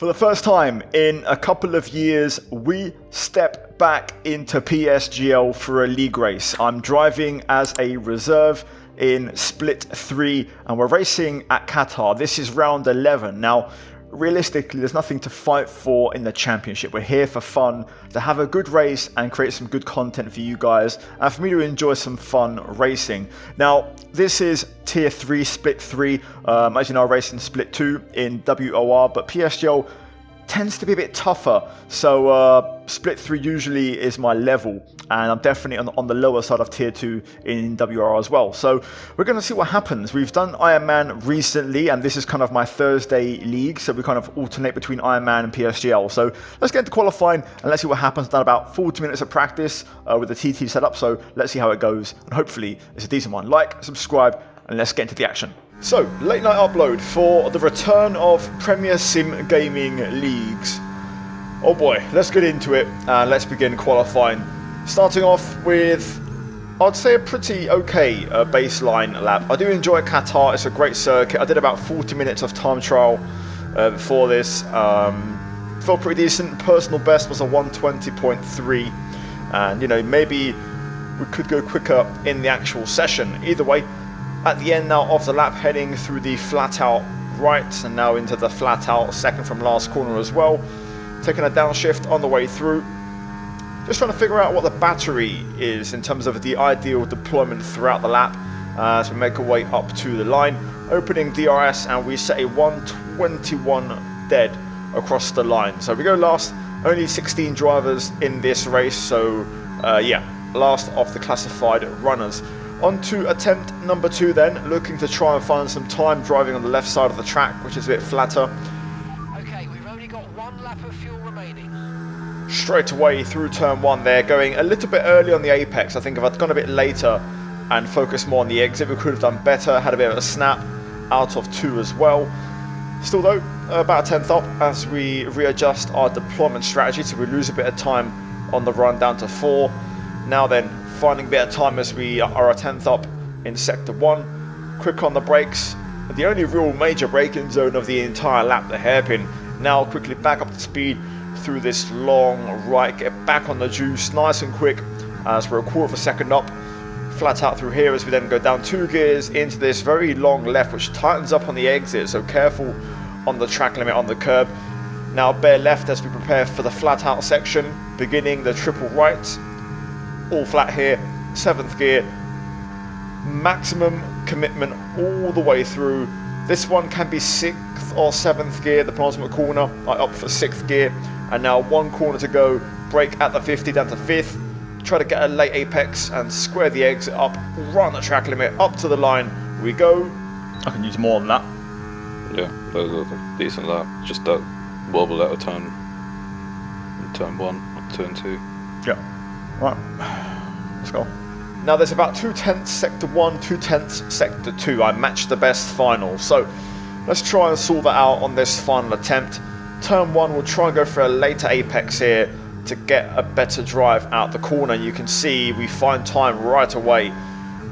For the first time in a couple of years, we step back into PSGL for a league race. I'm driving as a reserve in Split 3 and we're racing at Qatar. This is round 11. Now, realistically, there's nothing to fight for in the championship. We're here for fun, to have a good race and create some good content for you guys and for me to enjoy some fun racing. Now, this is Tier 3, Split 3. As you know, I race in Split 2 in WOR, but PSGL tends to be a bit tougher. So Split 3 usually is my level, and I'm definitely on the lower side of Tier 2 in WR as well. So we're going to see what happens. We've done Ironman recently, and this is kind of my Thursday league, so we kind of alternate between Ironman and PSGL. So let's get into qualifying, and let's see what happens. Done about 40 minutes of practice with the TT setup, so let's see how it goes, and hopefully it's a decent one. Like, subscribe, and let's get into the action. So, late night upload for the return of Premier Sim Gaming Leagues. Oh boy, let's get into it and let's begin qualifying. Starting off with, I'd say, a pretty okay baseline lap. I do enjoy Qatar, it's a great circuit. I did about 40 minutes of time trial before this. Felt pretty decent. Personal best was a 120.3, and you know, maybe we could go quicker in the actual session. Either way, at the end now of the lap, heading through the flat out right and now into the flat out second from last corner as well. Taking a downshift on the way through. Just trying to figure out what the battery is in terms of the ideal deployment throughout the lap as we make our way up to the line. Opening DRS and we set a 121 dead across the line. So we go last, only 16 drivers in this race. So yeah, last of the classified runners. On to attempt number 2 then, looking to try and find some time driving on the left side of the track, which is a bit flatter. Okay, we've only got 1 lap of fuel remaining. Straight away through turn 1 there, going a little bit early on the apex. I think if I'd gone a bit later and focused more on the exit, we could have done better. Had a bit of a snap out of 2 as well. Still though, about a 10th up as we readjust our deployment strategy, so we lose a bit of time on the run down to 4. Now then, finding a bit of time as we are a 10th up in sector 1. Quick on the brakes. The only real major braking zone of the entire lap, the hairpin. Now quickly back up to speed through this long right. Get back on the juice nice and quick as we're a quarter of a second up. Flat out through here as we then go down 2 gears into this very long left, which tightens up on the exit. So careful on the track limit on the curb. Now bare left as we prepare for the flat out section. Beginning the triple right. All flat here, 7th gear, maximum commitment all the way through. This one can be 6th or 7th gear, the penultimate corner. I opt for 6th gear, and now 1 corner to go. Brake at the 50 down to 5th. Try to get a late apex and square the exit up, run the track limit, up to the line we go. I can use more than that. Yeah, that was a decent lap. Just that wobble out of turn 1, turn 2. Yeah. Right, let's go. Now there's about 2/10 sector 1, 2/10 sector 2. I matched the best final. So let's try and sort that out on this final attempt. Turn 1, we'll try and go for a later apex here to get a better drive out the corner. You can see we find time right away.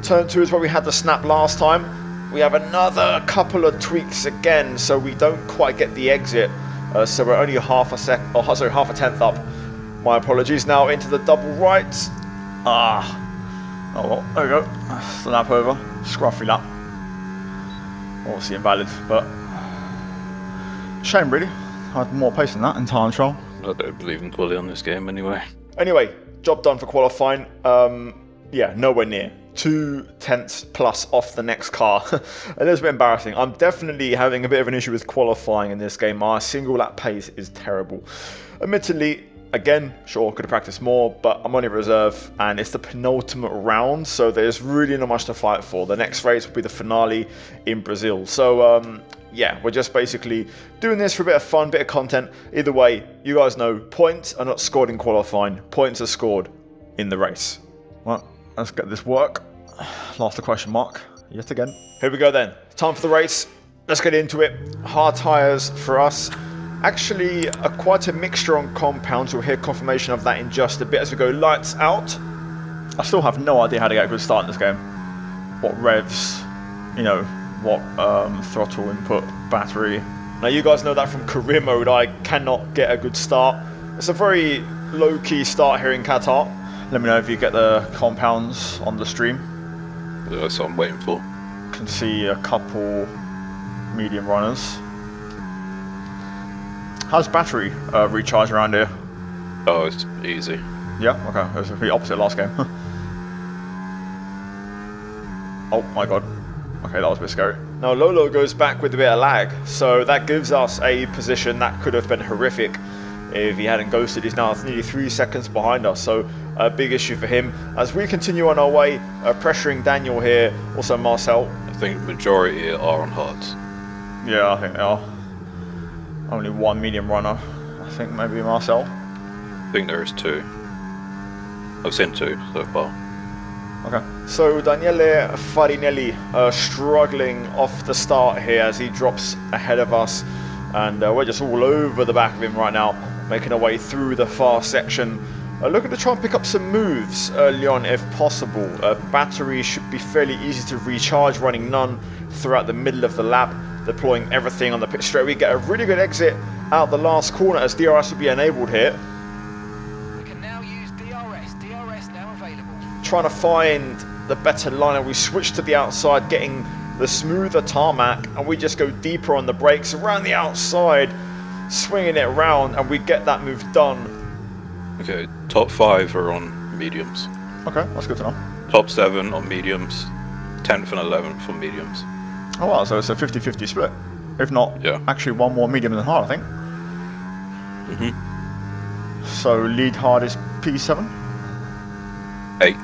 Turn 2 is where we had the snap last time. We have another couple of tweaks again, so we don't quite get the exit. So we're only half a 10th up. My apologies. Now into the double right. Oh well, there we go. That's the lap over. Scruffy lap. Obviously invalid, but shame really. I had more pace than that in time trial. I don't believe in quality on this game anyway. Anyway, job done for qualifying. Yeah, nowhere near. 2/10 plus off the next car. A little bit embarrassing. I'm definitely having a bit of an issue with qualifying in this game. Our single lap pace is terrible. Admittedly, again, sure, could have practiced more, but I'm only reserve, and it's the penultimate round, so there's really not much to fight for. The next race will be the finale in Brazil. So, yeah, we're just basically doing this for a bit of fun, bit of content. Either way, you guys know, points are not scored in qualifying. Points are scored in the race. Well, let's get this work. Last the question mark, yet again. Here we go then. Time for the race. Let's get into it. Hard tyres for us. Actually, quite a mixture on compounds. We'll hear confirmation of that in just a bit as we go lights out. I still have no idea how to get a good start in this game. What revs, you know, what throttle input, battery, Now you guys know that from career mode I cannot get a good start. It's a very low-key start here in Qatar. Let me know if you get the compounds on the stream. That's what I'm waiting for. Can see a couple medium runners. How's battery recharge around here? Oh, it's easy. Yeah, okay. It was the opposite last game. Oh my god. Okay, that was a bit scary. Now Lolo goes back with a bit of lag, so that gives us a position that could have been horrific if he hadn't ghosted. He's now nearly 3 seconds behind us, so a big issue for him. As we continue on our way, pressuring Daniel here, also Marcel. I think majority are on hards. Yeah, I think they are. Only one medium runner. I think maybe Marcel. I think there is 2. I've seen 2 so far. Okay. So Daniele Farinelli struggling off the start here as he drops ahead of us, and we're just all over the back of him right now, making our way through the far section. Looking to try and pick up some moves early on if possible. Battery should be fairly easy to recharge, running none throughout the middle of the lap, deploying everything on the pit straight. We get a really good exit out the last corner as DRS will be enabled here. We can now use DRS. DRS now available. Trying to find the better line, and we switch to the outside, getting the smoother tarmac, and we just go deeper on the brakes around the outside, swinging it around, and we get that move done. Okay, top 5 are on mediums. Okay, that's good to know. Top 7 on mediums. 10th and 11th on mediums. Oh wow, so it's a 50-50 split. If not, yeah, actually one more medium than hard, I think. So lead hard is P7? 8.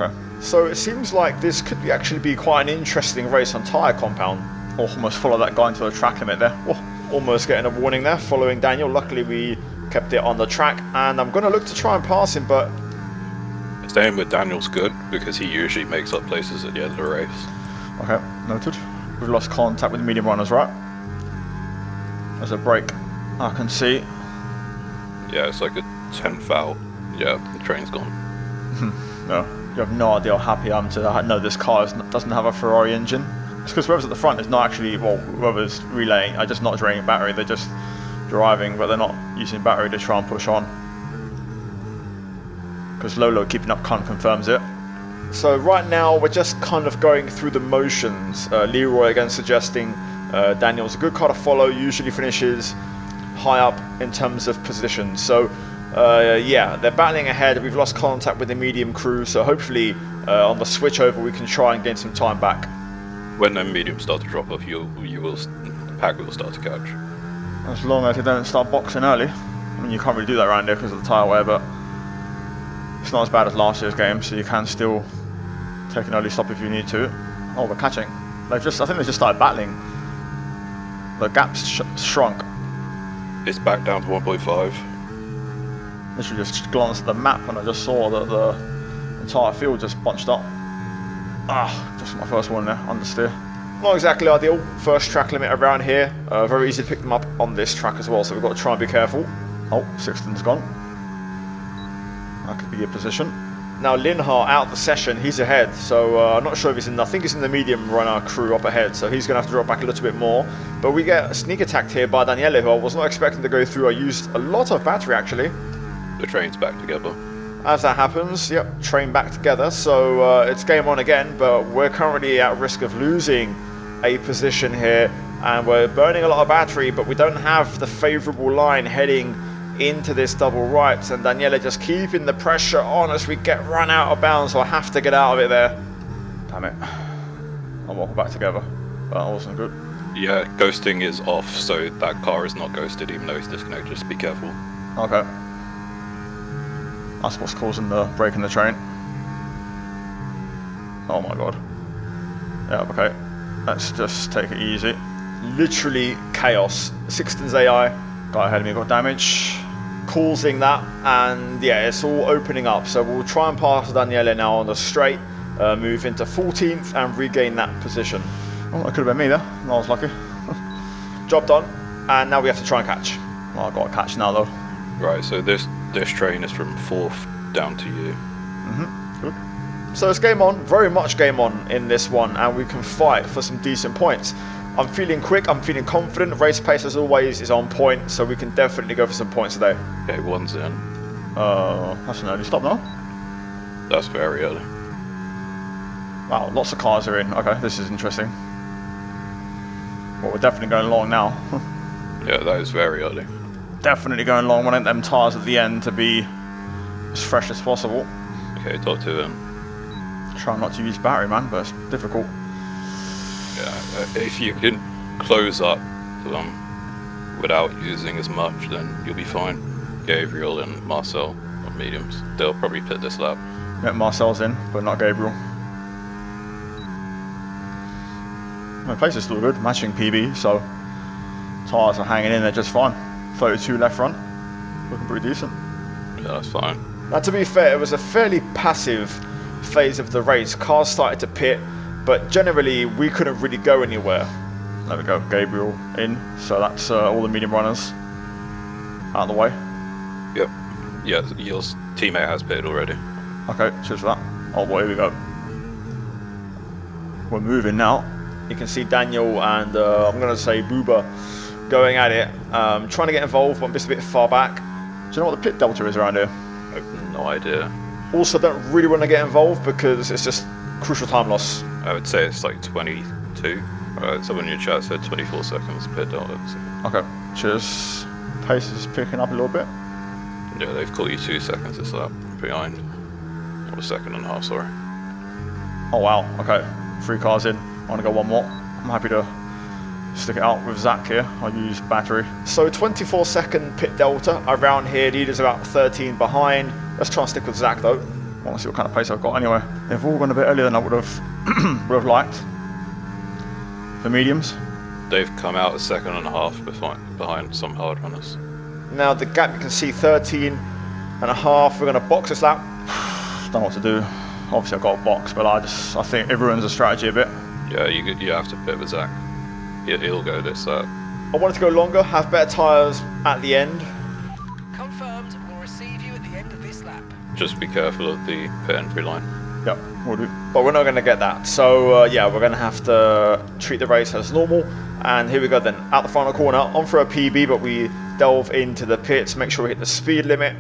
Okay. So it seems like this could actually be quite an interesting race on tyre compound. Almost follow that guy into the track limit there. Oh, almost getting a warning there, following Daniel. Luckily we kept it on the track, and I'm going to look to try and pass him, but... Staying with Daniel's good, because he usually makes up places at the end of the race. Okay, noted. We've lost contact with the medium runners, right? There's a break, I can see. Yeah, it's like a 10th out. Yeah, the train's gone. No, you have no idea how happy I am to know this car doesn't have a Ferrari engine. It's because whoever's at the front is not actually, well, whoever's relaying are just not draining battery, they're just driving, but they're not using battery to try and push on. Because Lolo keeping up kind of confirms it. So right now we're just kind of going through the motions. Leroy again suggesting Daniel's a good car to follow, usually finishes high up in terms of position. So yeah, they're battling ahead. We've lost contact with the medium crew, so hopefully on the switch over we can try and gain some time back. When the mediums start to drop off, the pack will start to catch. As long as they don't start boxing early. I mean, you can't really do that around here because of the tyre wear, but it's not as bad as last year's game, so you can still take an early stop if you need to. Oh, we're catching. I think they just started battling. The gap's shrunk. It's back down to 1.5. Literally just glanced at the map and I just saw that the entire field just bunched up. Ah, just my first one there, understeer. Not exactly ideal. First track limit around here. Very easy to pick them up on this track as well, so we've got to try and be careful. Oh, Sixton's gone. That could be a position. Now Linhart out of the session, he's ahead, so I'm not sure if he's in, I think he's in the medium runner crew up ahead, so he's going to have to drop back a little bit more. But we get sneak attacked here by Daniele, who I was not expecting to go through. I used a lot of battery actually. The train's back together. As that happens, yep, train back together, so it's game on again, but we're currently at risk of losing a position here, and we're burning a lot of battery, but we don't have the favourable line heading into this double right, and Daniele just keeping the pressure on as we get run out of bounds, so I have to get out of it there. Damn it. I'm walking back together. That wasn't good. Yeah, ghosting is off, so that car is not ghosted even though it's disconnected, just be careful. Okay. That's what's causing the break in the train. Oh my god. Yeah, okay. Let's just take it easy. Literally chaos. Sixton's AI. Guy ahead of me got damage. Causing that, and yeah, it's all opening up. So we'll try and pass Daniele now on the straight, move into 14th and regain that position. Oh, that could have been me there. I was lucky. Job done. And now we have to try and catch. Well, I've got to catch now though. Right, so this train is from 4th down to you. Good. So it's game on, very much game on in this one, and we can fight for some decent points. I'm feeling quick, I'm feeling confident. Race pace as always is on point, so we can definitely go for some points today. Okay, one's in. That's an early stop now. That's very early. Wow, lots of cars are in. Okay, this is interesting. Well, we're definitely going long now. Yeah, that is very early. Definitely going long. Wanting them tyres at the end to be as fresh as possible. Okay, top 2 in. Try not to use battery, man, but it's difficult. Yeah, if you can close up without using as much, then you'll be fine. Gabriel and Marcel on mediums. They'll probably pit this lap. Yeah, Marcel's in, but not Gabriel. My pace is still good, matching PB, so tyres are hanging in there just fine. 32 left front, looking pretty decent. Yeah, that's fine. Now, to be fair, it was a fairly passive phase of the race. Cars started to pit, but generally we couldn't really go anywhere. There we go, Gabriel in. So that's all the medium runners out of the way. Yep. Yeah, your teammate has pitted already. Okay, cheers for that. Oh boy, here we go. We're moving now. You can see Daniel and I'm going to say Booba going at it. Trying to get involved, but I'm just a bit far back. Do you know what the pit delta is around here? I have no idea. Also, don't really want to get involved because it's just crucial time loss. I would say it's like 22. Someone in your chat said 24 seconds pit delta. So. Okay, cheers. Pace is picking up a little bit. Yeah, they've caught you 2 seconds this lap behind. Or a second and a half, sorry. Oh wow, okay. 3 cars in. I want to go one more. I'm happy to stick it out with Zach here. I'll use battery. So 24-second pit delta around here. Leader's about 13 behind. Let's try and stick with Zach though. I want to see what kind of pace I've got anyway. They've all gone a bit earlier than I would have liked. The mediums. They've come out a second and a half behind some hard runners. Now the gap you can see 13 and a half. We're going to box this lap. Don't know what to do. Obviously I've got a box, but I think it ruins the strategy a bit. Yeah, you have to pit with Zach. He'll go this lap. I wanted to go longer, have better tyres at the end. Confirmed. We'll receive you at the end of this lap. Just be careful of the pit entry line. Yep, we'll do. But we're not going to get that. So yeah, we're going to have to treat the race as normal. And here we go then. Out the final corner, on for a PB, but we delve into the pits, make sure we hit the speed limit.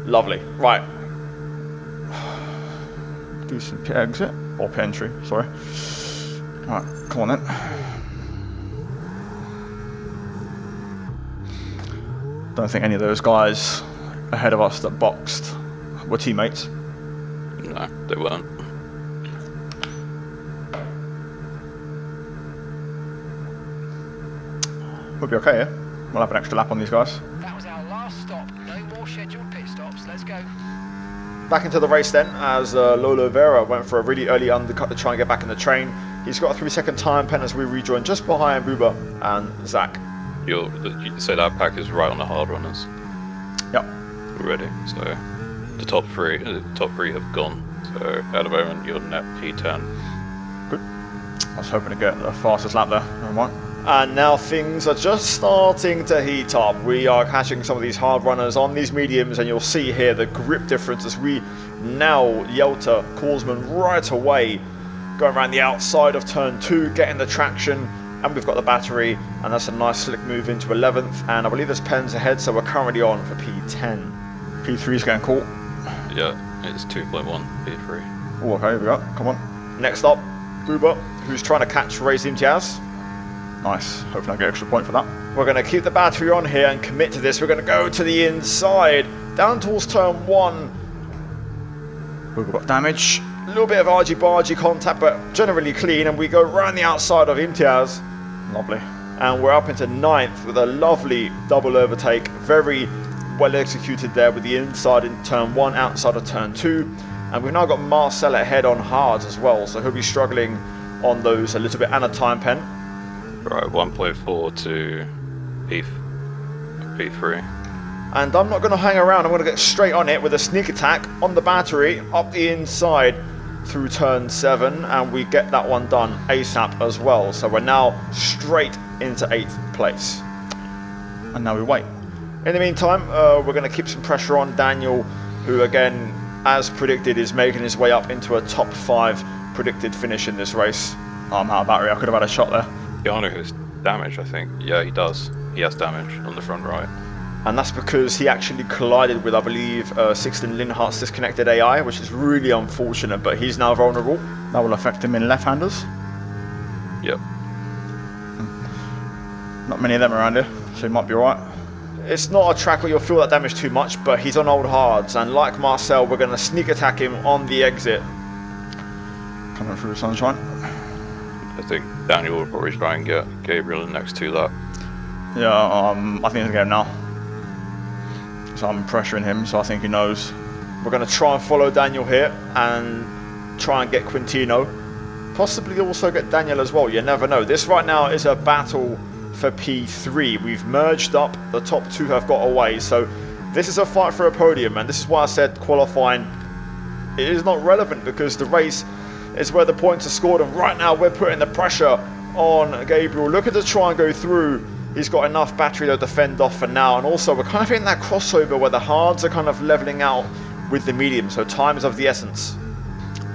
Lovely. Right. Decent pit exit. Or pit entry, sorry. Alright, come on then. Don't think any of those guys ahead of us that boxed were teammates. No, they weren't. We'll be okay, yeah? We'll have an extra lap on these guys. That was our last stop. No more scheduled pit stops. Let's go. Back into the race then, as Lolo Vera went for a really early undercut to try and get back in the train. He's got a 3-second time pen as we rejoin just behind Booba and Zach. You say that pack is right on the hard runners. Yep. Already. So the top three have gone. So at the moment you're net P10. Good. I was hoping to get the fastest lap there. Never mind. And now things are just starting to heat up. We are catching some of these hard runners on these mediums, and you'll see here the grip difference as we now Yelta Korsman right away, going around the outside of turn 2, getting the traction, and we've got the battery, and that's a nice slick move into 11th, and I believe there's pens ahead, so we're currently on for P10. P3's getting caught. Yeah, it's 2.1 P3. Oh, okay, here we go. Come on. Next up, Booba, who's trying to catch Ray's Imtiaz. Nice. Hopefully I get extra point for that. We're going to keep the battery on here and commit to this. We're going to go to the inside, down towards turn 1. We've got damage. A little bit of argy-bargy contact, but generally clean. And we go around the outside of Imtiaz. Lovely. And we're up into 9th with a lovely double overtake. Very well executed there with the inside in turn 1, outside of turn 2. And we've now got Marcel ahead on hards as well. So he'll be struggling on those a little bit, and a time pen. Right, 1.4 to P3. And I'm not going to hang around. I'm going to get straight on it with a sneak attack on the battery, up the inside through turn 7, and we get that one done ASAP as well. So we're now straight into 8th place. And now we wait. In the meantime, we're going to keep some pressure on Daniel, who again, as predicted, is making his way up into a top 5 predicted finish in this race. Oh, I'm out of battery. I could have had a shot there. Keanu has damage, I think. Yeah, he does. He has damage on the front right. And that's because he actually collided with, I believe, Sixten Linhart's disconnected AI, which is really unfortunate, but he's now vulnerable. That will affect him in left-handers. Yep. Not many of them around here, so he might be alright. It's not a track where you'll feel that damage too much, but he's on old hards, and like Marcel, we're going to sneak attack him on the exit. Coming through the sunshine. I think Daniel will probably try and get Gabriel in the next 2 laps. Yeah, I think he's going now. So I'm pressuring him, so I think he knows. We're going to try and follow Daniel here and try and get Quintino. Possibly also get Daniel as well, you never know. This right now is a battle for P3. We've merged up, the top 2 have got away, so this is a fight for a podium, and this is why I said qualifying it is not relevant, because the race is where the points are scored, and right now we're putting the pressure on Gabriel. Looking to try and go through. He's got enough battery to defend off for now, and also we're kind of in that crossover where the hards are kind of leveling out with the medium, so time is of the essence.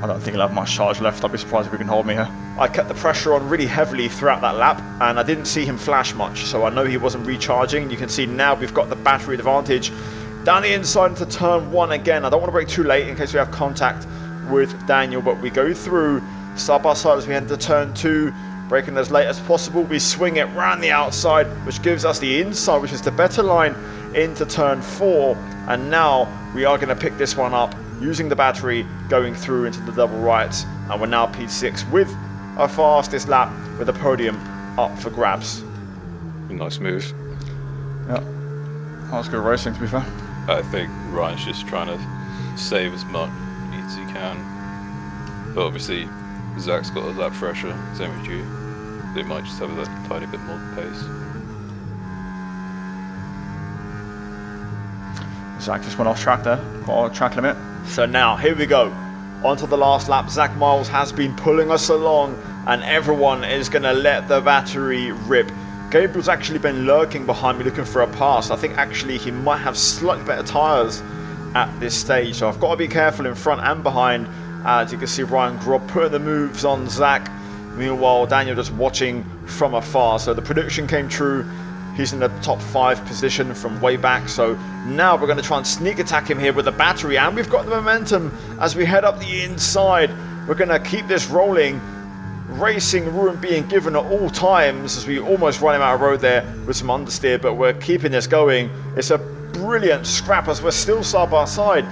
I don't think he'll have much charge left. I'd be surprised if he can hold me here. I kept the pressure on really heavily throughout that lap, and I didn't see him flash much, so I know he wasn't recharging. You can see now we've got the battery advantage. Down the inside into turn 1 again. I don't want to break too late in case we have contact with Daniel, but we go through side by side as we enter turn 2. Braking as late as possible, we swing it round the outside, which gives us the inside, which is the better line into turn 4. And now we are going to pick this one up using the battery, going through into the double rights, and we're now P6 with our fastest lap, with the podium up for grabs. Nice move. Yeah, that was good racing, to be fair. I think Ryan's just trying to save as much as he can, but obviously Zach's got a lap fresher, same as you. They might just have that tiny bit more pace. Zach just went off track there, got a track limit. So now, here we go. Onto the last lap. Zach Miles has been pulling us along, and everyone is going to let the battery rip. Gabriel's actually been lurking behind me looking for a pass. I think actually he might have slightly better tyres at this stage, so I've got to be careful in front and behind. As you can see, Ryan Grob putting the moves on Zach. Meanwhile, Daniel just watching from afar. So the prediction came true. He's in the top 5 position from way back. So now we're going to try and sneak attack him here with the battery. And we've got the momentum as we head up the inside. We're going to keep this rolling. Racing room being given at all times as we almost run him out of road there with some understeer. But we're keeping this going. It's a brilliant scrap as we're still side by side.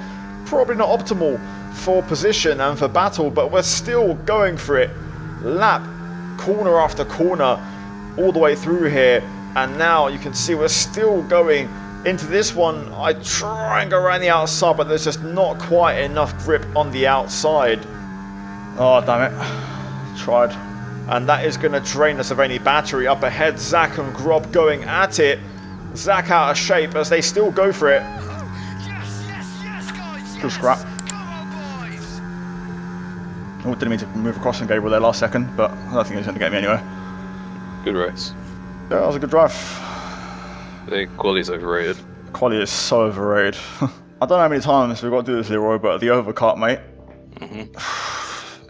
Probably not optimal for position and for battle, but we're still going for it. Lap, corner after corner, all the way through here, and now you can see we're still going into this one. I try and go around the outside, but there's just not quite enough grip on the outside. Oh, damn it. Tried. And that is going to drain us of any battery. Up ahead, Zach and Grob going at it. Zach out of shape as they still go for it. Yes, guys. Good scrap. Oh, didn't mean to move across and Gabriel there last second, but I don't think he's going to get me anywhere. Good race. Yeah, that was a good drive. I think quality's overrated. Quality is so overrated. I don't know how many times we've got to do this, Leroy, but the overcut, mate,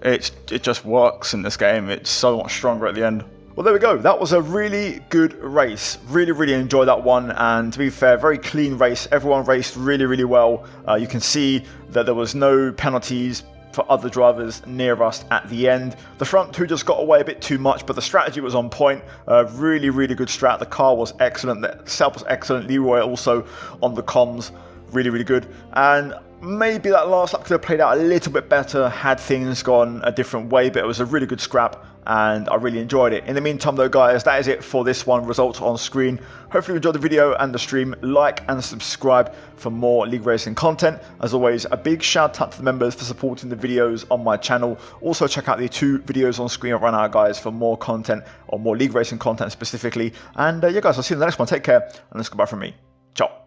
it just works in this game. It's so much stronger at the end. Well, there we go. That was a really good race. Really enjoyed that one. And to be fair, very clean race. Everyone raced really well. You can see that there was no penalties for other drivers near us at the end. The front 2 just got away a bit too much, but the strategy was on point. Really good strat. The car was excellent. The setup was excellent. Leroy also on the comms. Really good. And maybe that last lap could have played out a little bit better had things gone a different way, but it was a really good scrap and I really enjoyed it. In the meantime though, guys, that is it for this one. Results on screen. Hopefully you enjoyed the video and the stream. Like and subscribe for more League Racing content. As always, a big shout out to the members for supporting the videos on my channel. Also check out the 2 videos on screen right now, guys, for more content, or more League Racing content specifically. And yeah, guys, I'll see you in the next one. Take care, and let's go back from me. Ciao.